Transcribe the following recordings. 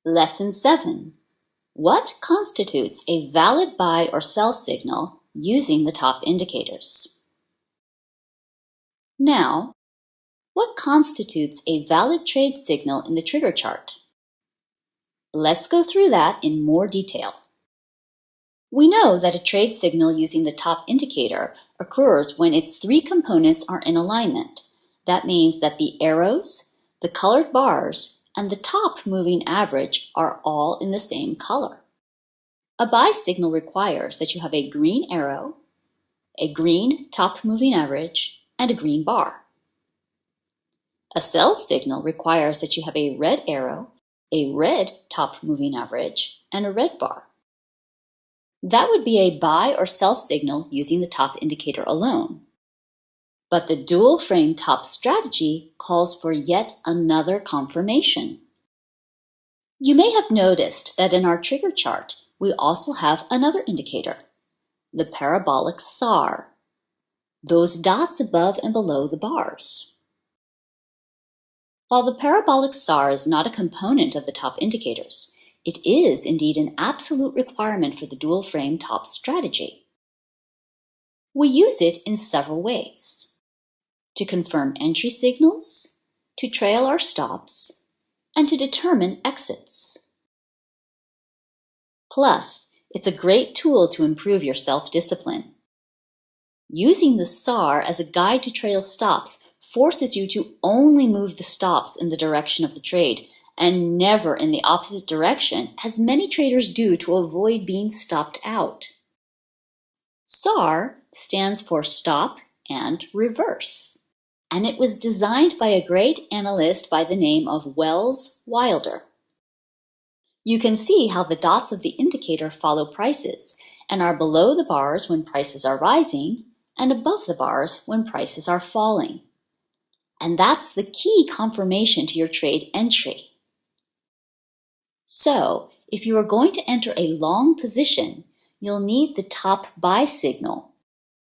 Lesson 7. What constitutes a valid buy or sell signal using the top indicators? Now, what constitutes a valid trade signal in the trigger chart? Let's go through that in more detail. We know that a trade signal using the top indicator occurs when its three components are in alignment. That means that the arrows, the colored bars, and the top moving average are all in the same color. A buy signal requires that you have a green arrow, a green top moving average, and a green bar. A sell signal requires that you have a red arrow, a red top moving average, and a red bar. That would be a buy or sell signal using the top indicator alone. But the dual frame top strategy calls for yet another confirmation. You may have noticed that in our trigger chart, we also have another indicator, the parabolic SAR, those dots above and below the bars. While the parabolic SAR is not a component of the top indicators, it is indeed an absolute requirement for the dual frame top strategy. We use it in several ways: to confirm entry signals, to trail our stops, and to determine exits. Plus, it's a great tool to improve your self-discipline. Using the SAR as a guide to trail stops forces you to only move the stops in the direction of the trade and never in the opposite direction, as many traders do to avoid being stopped out. SAR stands for stop and reverse, and it was designed by a great analyst by the name of Wells Wilder. You can see how the dots of the indicator follow prices and are below the bars when prices are rising and above the bars when prices are falling. And that's the key confirmation to your trade entry. So, if you are going to enter a long position, you'll need the top buy signal.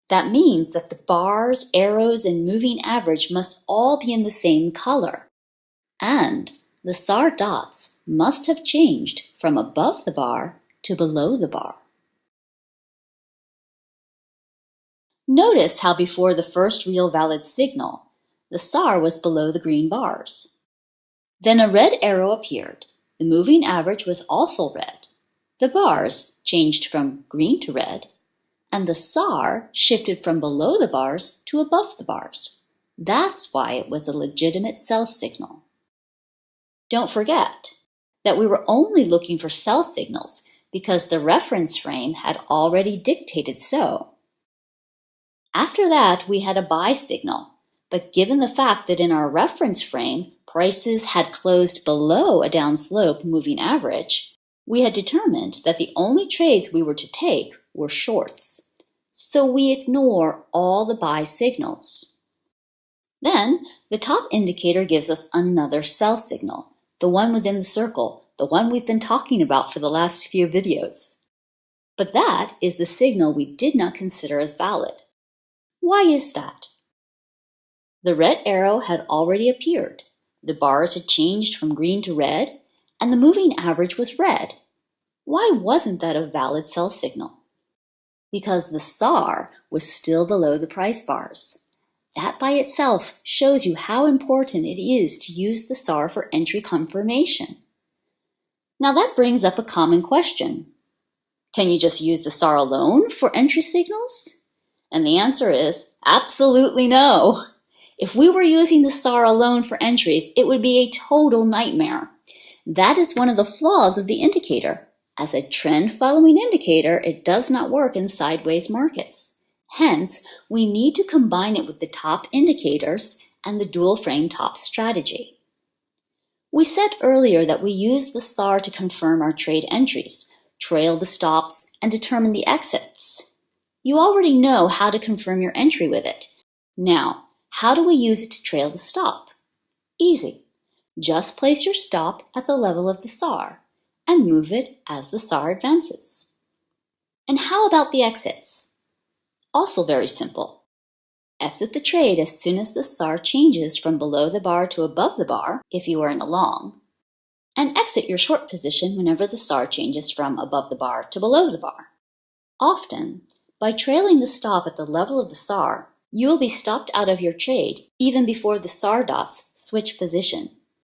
That means that the bars, arrows, and moving average must all be in the same color. And the SAR dots must have changed from above the bar to below the bar. Notice how before the first real valid signal, the SAR was below the green bars. Then a red arrow appeared. The moving average was also red. The bars changed from green to red, and the SAR shifted from below the bars to above the bars. That's why it was a legitimate sell signal. Don't forget that we were only looking for sell signals because the reference frame had already dictated so. After that, we had a buy signal, but given the fact that in our reference frame, prices had closed below a downslope moving average, we had determined that the only trades we were to take were shorts. So we ignore all the buy signals. Then the top indicator gives us another sell signal, the one within the circle, the one we've been talking about for the last few videos. But that is the signal we did not consider as valid. Why is that? The red arrow had already appeared. The bars had changed from green to red, and the moving average was red. Why wasn't that a valid sell signal? Because the SAR was still below the price bars. That by itself shows you how important it is to use the SAR for entry confirmation. Now that brings up a common question. Can you just use the SAR alone for entry signals? And the answer is absolutely no. If we were using the SAR alone for entries, it would be a total nightmare. That is one of the flaws of the indicator. As a trend-following indicator, it does not work in sideways markets. Hence, we need to combine it with the top indicators and the dual frame top strategy. We said earlier that we use the SAR to confirm our trade entries, trail the stops, and determine the exits. You already know how to confirm your entry with it. Now, how do we use it to trail the stop? Easy. Just place your stop at the level of the SAR and move it as the SAR advances. And how about the exits? Also very simple. Exit the trade as soon as the SAR changes from below the bar to above the bar if you are in a long, and exit your short position whenever the SAR changes from above the bar to below the bar. Often, by trailing the stop at the level of the SAR, you will be stopped out of your trade even before the SAR dots switch position.